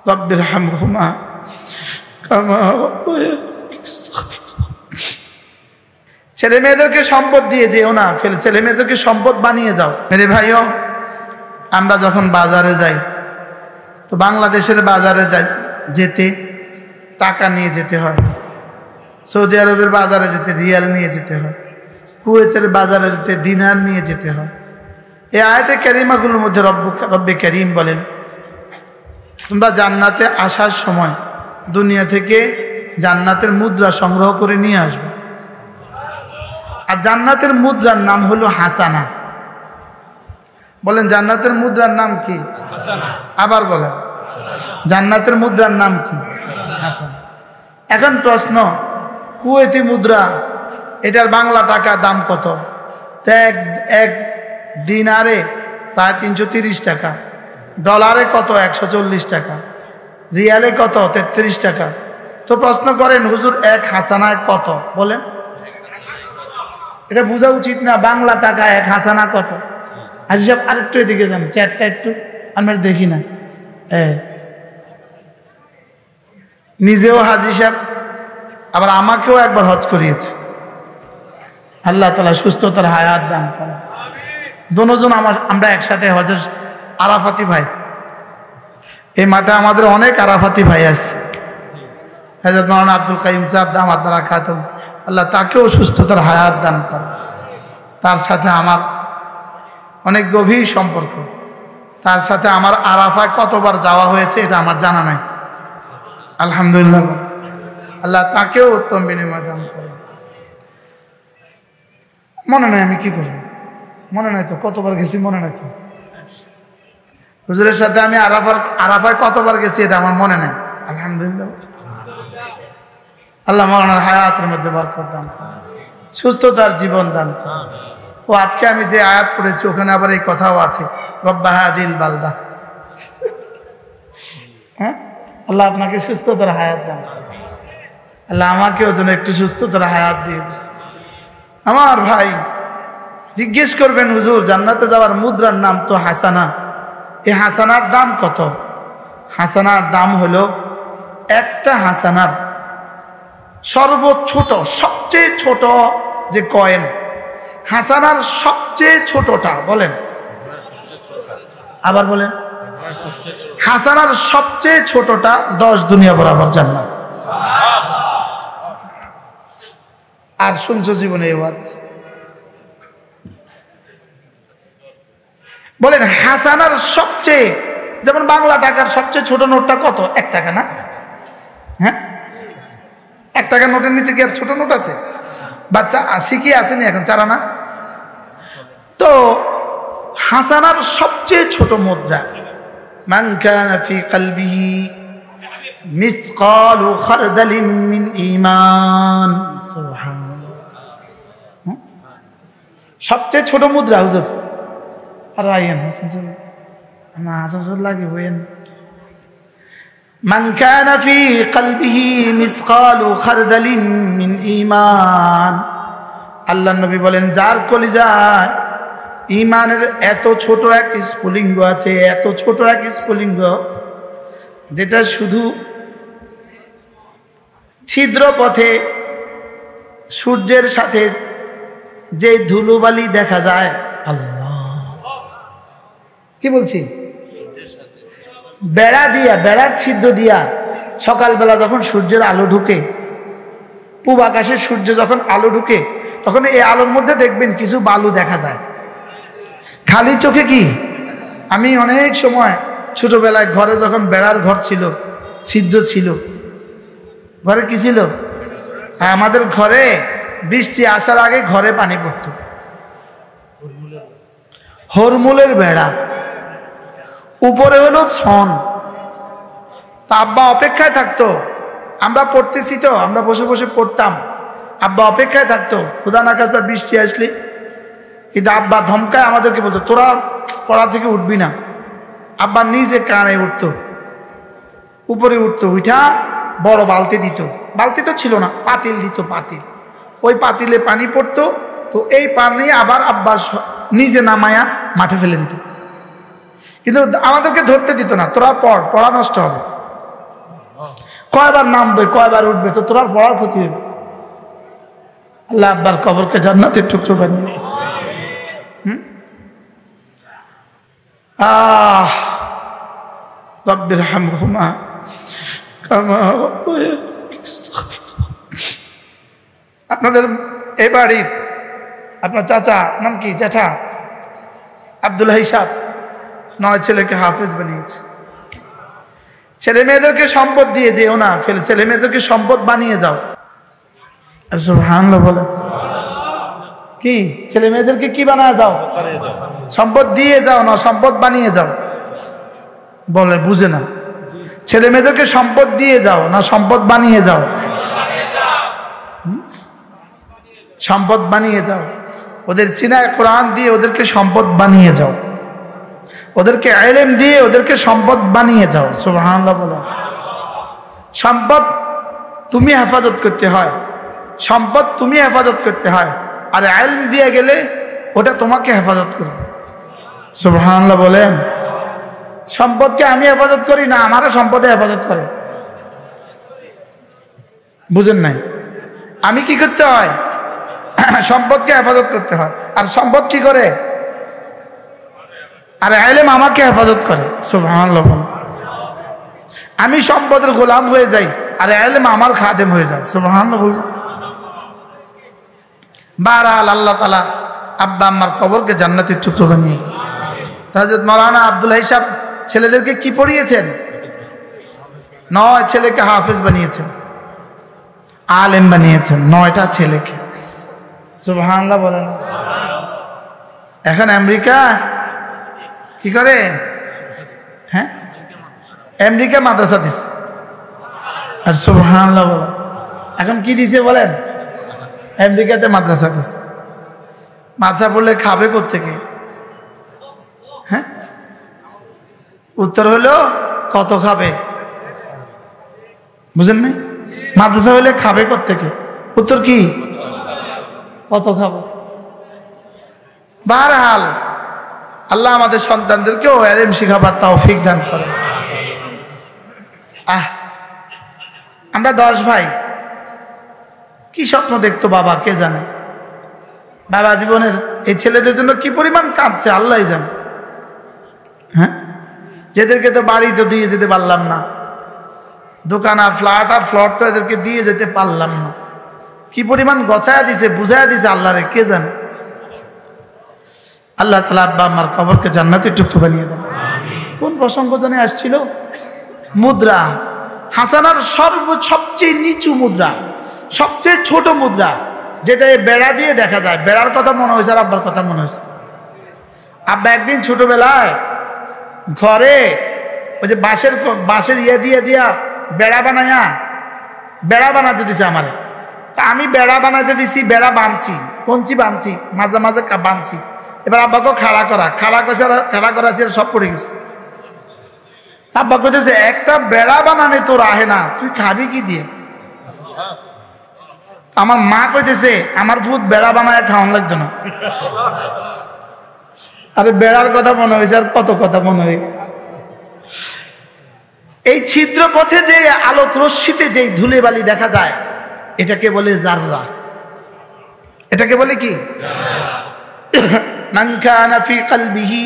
রব্বির হামহুমা কামা রাব্বায়ানি সগীরা। ছেলে মেয়েদেরকে সম্পদ দিয়ে যেও না, ছেলে মেয়েদেরকে সম্পদ বানিয়ে যাও। মেরে ভাইও, আমরা যখন বাজারে যাই তো বাংলাদেশের বাজারে যেতে টাকা নিয়ে যেতে হয়, সৌদি আরবের বাজারে যেতে রিয়াল নিয়ে যেতে হয়, কুয়েতের বাজারে যেতে দিনার নিয়ে যেতে হয়। এই আয়াতে কারিমাগুলোর মধ্যে রব্বে কারিম বলেন, তোমরা জান্নাতে আসার সময় দুনিয়া থেকে জান্নাতের মুদ্রা সংগ্রহ করে নিয়ে আসবে। আর জান্নাতের মুদ্রার নাম হলো হাসানা। বলেন জান্নাতের মুদ্রার নাম কি? আবার বলেন জান্নাতের মুদ্রার নাম কি? হাসানা। এখন প্রশ্ন, কুয়েতি মুদ্রা এটার বাংলা টাকা দাম কত? এক দিনারে প্রায় 330 টাকা, ডলারে কত 140 টাকা, রিয়ালে কত 33 টাকা। তো প্রশ্ন করেন হুজুর এক হাসানায় কত? বলেন, এটা বোঝা উচিত না? বাংলা টাকা এক হাসানা কত? হাজি সাহেব আরেকটু এদিকে যান, চেয়ারটা একটু আমরা দেখি না। নিজেও হাজি সাহেব, আবার আমাকেও একবার হজ করিয়েছে। আল্লাহ তাআলা সুস্থতার হায়াত দান করেন। দুজন আমরা একসাথে হজের আরাফাতি ভাই। এই মাঠে আমাদের অনেক আরাফাতি ভাই আছে। হযরত মাওলানা আব্দুল কাইয়ুম সাহেব দামাত বারাকাতুহু, আল্লাহ তাকেও সুস্থতার হায়াত দান করেন। তার সাথে আমার অনেক গভীর সম্পর্ক। তার সাথে আমার আরাফায় কতবার যাওয়া হয়েছে এটা আমার জানা নাই। আলহামদুলিল্লাহ, আল্লাহ তাকেও উত্তম বিনিময় দান করেন। মনে নাই আমি কি করব, মনে নাই তো কতবার গেছি, মনে নাই তো। হুজুরের সাথে আমি আরাফায় কতবার গেছি এটা আমার মনে নাই। আলহামদুলিল্লাহ, আল্লাহ মাওলানার হায়াতের মধ্যে বরকত দান করেন, সুস্থতার জীবন দান করেন। ও আজকে আমি যে আয়াত পড়েছি ওখানে আবার এই কথাও আছে, রব্বা হাদিল বালদা। হ্যাঁ, আল্লাহ আপনাকে সুস্থতার হায়াত দান করেন। আল্লাহ আমাকেও যেন একটু সুস্থতার হায়াত দিয়ে দেন। আমার ভাই জিজ্ঞেস করবেন, হুজুর জান্নাতে যাওয়ার মুদ্রার নাম তো হাসানা, এই হাসানার দাম কত? হাসানার দাম হলো একটা হাসানার সর্বছোট, সবচেয়ে ছোট যে কয়েন, হাসানার সবচেয়ে ছোটটা বলেন, আবার বলেন, হাসানার সবচেয়ে ছোটটা 10 দুনিয়া বরাবর জান্নাত। আর শুনছো জীবনে এই ওয়াজ? বলেন হাসানার সবচেয়ে, যেমন বাংলা টাকার সবচেয়ে ছোট নোটটা কত? 1 টাকা না? হ্যাঁ, 1 টাকার নোটের নিচে কি আর ছোট নোট আছে? বাচ্চা শিখি আসেনি এখন, চারা না? তো হাসানার সবচেয়ে ছোট মুদ্রা, মান কানা ফি কলবিহি মিসকালু খারদালিন মিন ঈমান। সুবহানাল্লাহ, সবচেয়ে ছোট মুদ্রা হুজুর। আর আইয়েন না হাসান লাগে বইয়েন। মান কানা ফি কলবিহি মিসকালু খারদালিন মিন ঈমান। আল্লাহর নবী বলেন, যার কলিজায় ঈমানের এত ছোট এক স্ফুলিঙ্গ আছে, এত ছোট এক স্ফুলিঙ্গ যেটা শুধু ছিদ্র পথে সূর্যের সাথে যে ধুলোবালি দেখা যায়, আল্লাহ কি বলছি, বেড়ার ছিদ্র দিয়া সকালবেলা যখন সূর্যের আলো ঢুকে, পূব আকাশে সূর্য যখন আলো ঢুকে, তখন এই আলোর মধ্যে দেখবেন কিছু বালু দেখা যায় খালি চোখে। কি আমি অনেক সময় ছোটবেলায় ঘরে যখন বেড়ার ঘর ছিল, ছিদ্র ছিল, ঘরে কি ছিল, আমাদের ঘরে বৃষ্টি আসার আগে ঘরে পানি পড়তো, হরমুলের বেড়া, উপরে হলো ছন। তা আব্বা অপেক্ষায় থাকতো, আমরা পড়তেছি তো, আমরা বসে বসে পড়তাম, আব্বা অপেক্ষায় থাকতো খুদা না খাস্তা বৃষ্টি আসলে। কিন্তু আব্বা ধমকায় আমাদেরকে বলতো, তোরা পড়া থেকে উঠবি না। আব্বা নিজে কানে উঠতো, উপরে উঠতো, উঠা বড় বালতি দিত, বালতি তো ছিল না, পাতিল দিত, পাতিল, ওই পাতিলে পানি পড়তো। তো এই পানি আবার আব্বা নিজে নামায়া মাঠে ফেলে দিত। কিন্তু আমাদেরকে ধরতে দিত না, তোরা পড়, পড়া নষ্ট হবে, কয়বার নামবে কয়বার উঠবে, তো তোরা পড়ার ক্ষতি হবে। আল্লাহ আব্বার কবরকে জান্নাতের টুকরো বানিয়ে রব্বির হামহুমা কামা রাব্বায়ানি সগীরা। আপনাদের এই বাড়ির আপনার চাচা নাম কি, জ্যাঠা আব্দুল হিসাব 9 ছেলেকে হাফেজ বানিয়েছে। ছেলে মেয়েদেরকে সম্পদ দিয়ে যেও না, ছেলে মেয়েদেরকে সম্পদ বানিয়ে যাও। সুবহানাল্লাহ বলে কি, ছেলে মেয়েদেরকে কি বানায় যাও? সম্পদ দিয়ে যাও না, সম্পদ বানিয়ে যাও। বলে বুঝে না, ছেলে মেয়েদেরকে সম্পদ দিয়ে যাও না সম্পদ বানিয়ে যাও? সম্পদ বানিয়ে যাও। ওদের সিনায় কোরআন দিয়ে ওদেরকে সম্পদ বানিয়ে যাও, ওদেরকে ইলম দিয়ে ওদেরকে সম্পদ বানিয়ে যাও। সুবহানাল্লাহ বলে। সম্পদ তুমি হেফাজত করতে হয়, সম্পদ তুমি হেফাজত করতে হয়, আর ইলম দিয়ে গেলে ওটা তোমাকে হেফাজত করবে। সুবহানাল্লাহ বলেন। সম্পদকে আমি হেফাজত করি না, আমারও সম্পদে হেফাজত করে। বুঝেন নাই? আমি কি করতে হয়? সম্পদকে হেফাজত করতে হয়। আর সম্পদ কি করে? আর ইলম আমাকে হেফাজত করে। সুবহানাল্লাহ বলেন। আমি সম্পদের গোলাম হয়ে যাই, আর ইলম আমার খাদেম হয়ে যায়। সুবহানাল্লাহ বলেন। বারহাল আল্লাহ তাআলা আব্বা আম্মার কবরকে জান্নাতের টুকরো বানিয়ে দেন। হযরত মাওলানা আব্দুল হিসাব ছেলেদেরকে কি পড়িয়েছেন? 9 ছেলেকে হাফেজ বানিয়েছেন, আলেম বানিয়েছেন 9টা ছেলেকে। সুবহানাল্লাহ বলেন। এখন আমেরিকা কি করে? হ্যাঁ, আমেরিকা মাদ্রাসা দিছে। আর সুবহানাল্লাহ বলেন। এখন কি দিছে বলেন? আমেরিকাতে মাদ্রাসা দিছে। মাদ্রাসা পড়লে খাবে কোত্থেকে? হ্যাঁ, উত্তর হলো কত খাবে? বুঝেন নাই? মাদ্রাসা হইলে খাবে কোত্থেকে? উত্তর কি? কত খাবে? বারহাল আল্লাহ আমাদের সন্তানদেরকেও ইলম শিখাবার তৌফিক দান করেন। আমরা 10 ভাই, কি স্বপ্ন দেখতো বাবা কে জানে। বাবা জীবনের এই ছেলেদের জন্য কি পরিমাণ কাঁদছে আল্লাহই জানে। হ্যাঁ, যেদেরকে তো বাড়ি তো দিয়ে যেতে পারলাম না, দোকান আর ফ্ল্যাট তো এদেরকে দিয়ে যেতে পারলাম না, কি পরিমাণ গছায়া দিছে বুঝায়া দিছে আল্লাহরে কে জানে। আল্লাহ তাআলা আব্বা আম্মার কবরকে জান্নাতের টুকরো বানিয়ে দেন। কোন প্রসঙ্গ জানে আসছিল? মুদ্রা। হাসানার সবচেয়ে নিচু মুদ্রা, সবচেয়ে ছোট মুদ্রা, যেটা বেড়া দিয়ে দেখা যায়। বেড়ার কথা মনে হয়েছে আর আব্বার কথা মনে হয়েছে। আব্বা একদিন ছোটবেলায় ঘরে ওই যে বাঁশের ইয়ে দিয়া বেড়া বানাতে দিছে আমারে। তা আমি বেড়া বানাতে দিছি, বেড়া বানছি, কঞ্চি বানছি, মাঝে মাঝে বানছি। এবার আব্বাকে খাড়া করাছি, সব পড়ে গেছে। আব্বা কইতেছে, একটা বেড়া বানানে তোর আহে না, তুই খাবি কি দিয়ে? আমার মা কইতেছে, আমার ভূত বেড়া বানায় খাওয়ান লাগতো না। আরে বেড়ার কথা মনে হয়েছে, আর কত কথা মনে হয়ে। এই ছিদ্র পথে যে আলোক রশ্মিতে যেই ধুলে বালি দেখা যায়, এটাকে বলে জাররা। এটাকে বলে কি? মান কানা ফি কলবিহি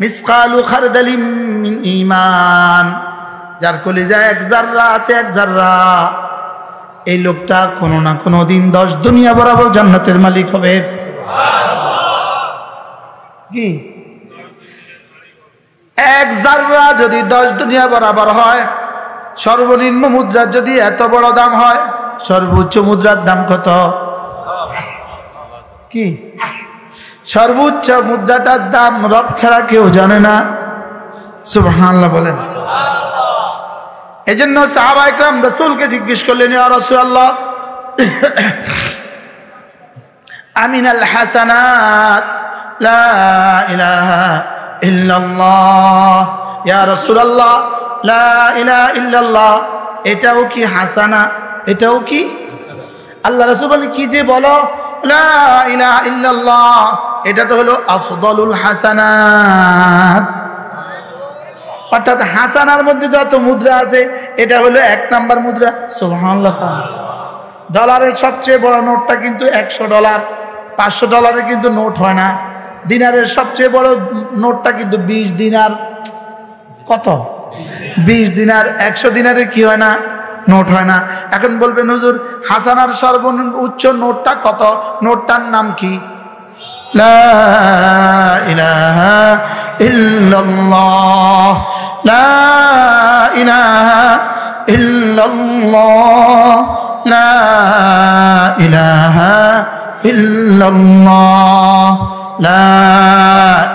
মিসকালু খারদালিন মিন ঈমান, যার কলিজায় এক জাররা আছে, এক জাররা, এই লোকটা কোনো না কোনো দিন 10 দুনিয়া বরাবর জান্নাতের মালিক হবে। কি? এক জাররা যদি 10 দুনিয়া বরাবর হয়, সর্বনিম্ন মুদ্রার যদি এত বড় দাম হয়, সর্বোচ্চ মুদ্রার দাম কত? কি? সর্বোচ্চ মুদ্রাটার দাম রব ছাড়া কেউ জানে না। সুবহানাল্লাহ বলেন। এজন্য সাহাবায়ে কেরাম রাসূলকে জিজ্ঞেস করলেন, ইয়া রাসূলুল্লাহ, আমিনাল হাসানাত লা ইলাহা ইল্লাল্লাহ, ইয়া রাসূলুল্লাহ লা ইলাহা ইল্লাল্লাহ, এটাও কি হাসানা? এটাও কি? আল্লাহ রাসূল বলেন, কি যে বলো, লা ইলাহা ইল্লাল্লাহ এটা তো হলো আফদলুল হাসানাত। অর্থাৎ হাসানার মধ্যে যত মুদ্রা আছে এটা হলো 1 নাম্বার মুদ্রা। সুবহানাল্লাহ। ডলারের সবচেয়ে বড় নোটটা কিন্তু $100, $500 কিন্তু নোট হয় না। দিনারের সবচেয়ে বড় নোটটা কিন্তু 20 দিনার। কত? 20 দিনার। 100 দিনারের কি হয় না? নোট হয় না। এখন বলবেন হুজুর হাসানার সর্বোচ্চ নোটটা কত? নোটটার নাম কি? লা ইলাহা ইল্লাল্লাহ, লা ইলাহা ইল্লাল্লাহ, লা ইলাহা ইল্লাল্লাহ, লা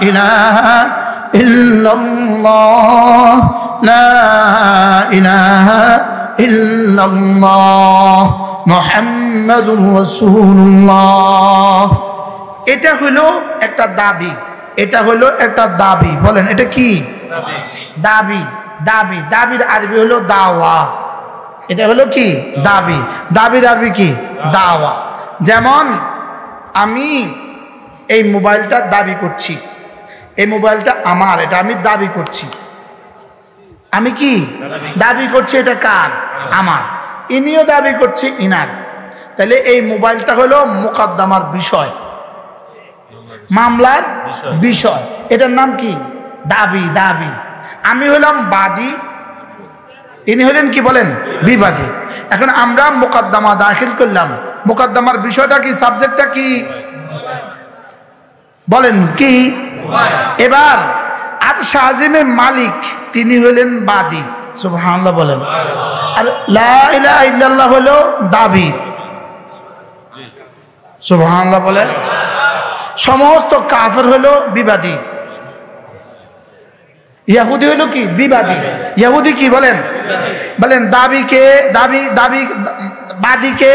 ইলাহা ইল্লাল্লাহ, লা ইলাহা ইল্লাল্লাহ, মুহাম্মাদুর রাসূলুল্লাহ। এটা হলো একটা দাবি, এটা হলো একটা দাবি। বলেন এটা কি? দাবি। দাবি, দাবির আরবি হলো দাওয়া। এটা হলো কি? দাবি। দাবির আরবি কি? দাওয়া। যেমন আমি এই মোবাইলটা দাবি করছি, এই মোবাইলটা আমার, এটা আমি দাবি করছি। আমি কি দাবি করছি? এটা কার? আমার। ইনিও দাবি করছে ইনার। তাহলে এই মোবাইলটা হলো মোকদ্দমার বিষয়, মামলার বিষয়। এটার নাম কি? দাবি। দাবি। আমি হলাম বাদী, ইনি হলেন কি বলেন? বিবাদী। এখন আমরা মোকদ্দমা দাখিল করলাম। মোকদ্দমার বিষয়টা কি? সাবজেক্টটা কি? বলেন কি? এবার আর শাহজিমের মালিক তিনি হলেন বাদী। সুবহানাল্লাহ বলেন। আর লা ইলাহা ইল্লাল্লাহ হলো দাবি। সুবহানাল্লাহ বলেন। সমস্ত কাফের হলো বিবাদী। ইহুদি হলো কি? বিবাদী। ইহুদি কি বলেন? বলেন দাবিকে, দাবি, দাবি, বাদীকে,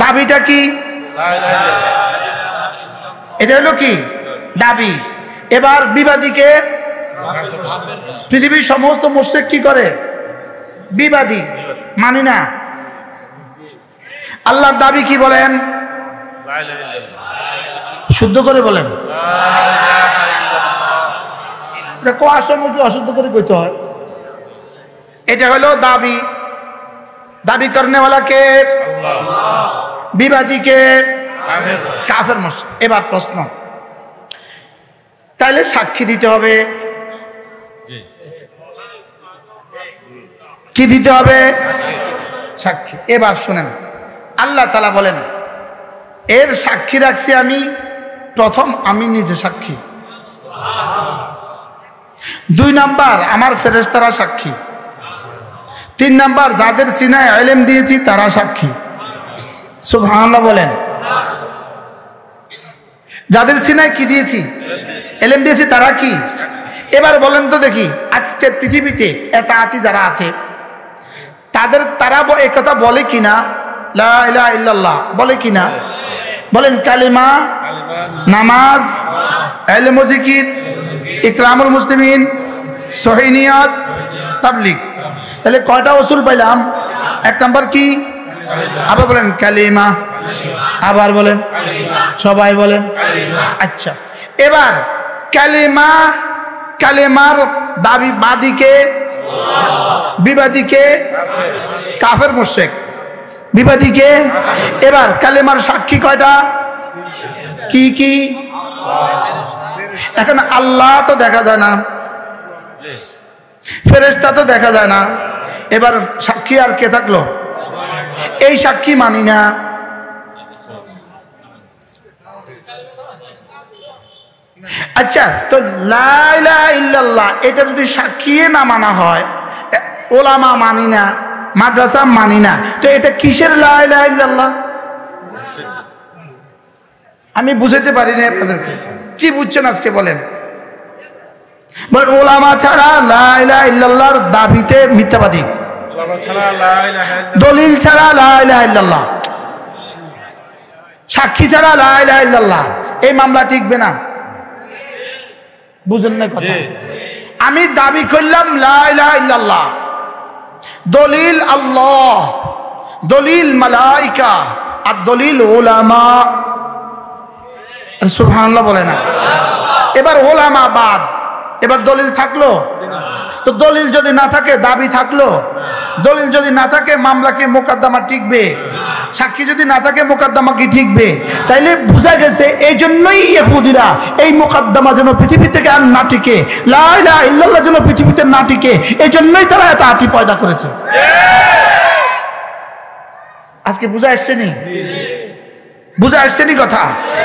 দাবিটা কি? এটা হলো কি? দাবি। এবার বিবাদীকে, পৃথিবীর সমস্ত মুশরিক কি করে? বিবাদী, মানি না। আল্লাহর দাবি কি বলেন? শুদ্ধ করে বলেন। অশুদ্ধ করে কইতে হয়। এটা হলো দাবি। দাবি করনেওয়ালা কে? বিবাদী কে? কাফের মুশরিক। এবার প্রশ্ন, তাইলে সাক্ষী দিতে হবে। কি দিতে হবে? সাক্ষী। এবার শুনেন, আল্লাহ তাআলা বলেন এর সাক্ষী রাখছি আমি, প্রথম আমি নিজে সাক্ষী, 2 নাম্বার আমার ফেরেশতারা সাক্ষী, 3 নাম্বার যাদের সিনায় ইলম দিয়েছি তারা সাক্ষী। সুবহানাল্লাহ বলেন। যাদের সিনায় কি দিয়েছি? ইলম দিয়েছি, তারা কি? এবার বলেন তো দেখি, আজকে পৃথিবীতে এতাআতি যারা আছে তারা এই কথা বলে কিনা? লা ইলাহা ইল্লাল্লাহ বলে কিনা? বলেন কালিমা, নামাজ, ইলম ও জিকির, ইকরামুল মুসলিমিন, সহিহ নিয়ত, তাবলীগ। তাহলে কয়টা উসুল পাইলাম? 1 নাম্বার কি? আবার বলেন কালিমা। আবার বলেন, সবাই বলেন। আচ্ছা, এবার কালিমা, কালিমার দাবি বাদীকে, বিবাদীকে, কাফের মুশরিক, বিবাদীকে। এবার কালিমার সাক্ষী কয়টা? কি কি? এখন আল্লাহ তো দেখা যায় না, ফেরেশতা তো দেখা যায় না, এবার সাক্ষী আর কে থাকলো? এই সাক্ষী মানি না। আচ্ছা, তো লা ইলাহা ইল্লাল্লাহ এটা যদি সাক্ষী না মানা হয়, ওলামা মানি না, মাদ্রাসা মানি না, তো এটা কিসের লা ইলাহা ইল্লাল্লাহ? আমি বুঝাতে পারি না আপনাদেরকে। কি বুঝছেন আজকে বলেন? বলেন ওলামা ছাড়া লা ইলাহা ইল্লাল্লাহর দাবিতে মিথ্যাবাদী, দলিল ছাড়া লা ইলাহা ইল্লাল্লাহ, সাক্ষী ছাড়া লা ইলাহা ইল্লাল্লাহ, এই মামলা টিকবে না। বুঝেন না কথা? আমি দাবি করলাম লা ইলাহা ইল্লাল্লাহ, দলিল আল্লাহ, দলিল মালাইকা, আর দলিল উলামা। সুবহানাল্লাহ বলে না। এবার উলামা বাদ, এবার দলিল থাকলো? তো দলিল যদি না থাকে দাবি থাকলো? দলিল যদি না থাকে মামলা কি মোকদ্দমা টিকবে? সাক্ষী যদি না থাকে মোকদ্দমা কি টিকবে? তাইলে বোঝা গেছে এই জন্যই ইহুদিরা এই মোকদ্দমা যেন পৃথিবী থেকে আর না টিকে, লা ইলাহা ইল্লাল্লাহ যেন পৃথিবীতে না টিকে, এই জন্যই তারা এত আতি পয়দা করেছে। আজকে বুঝা আসছে নি? বুঝা আসছে নি কথা?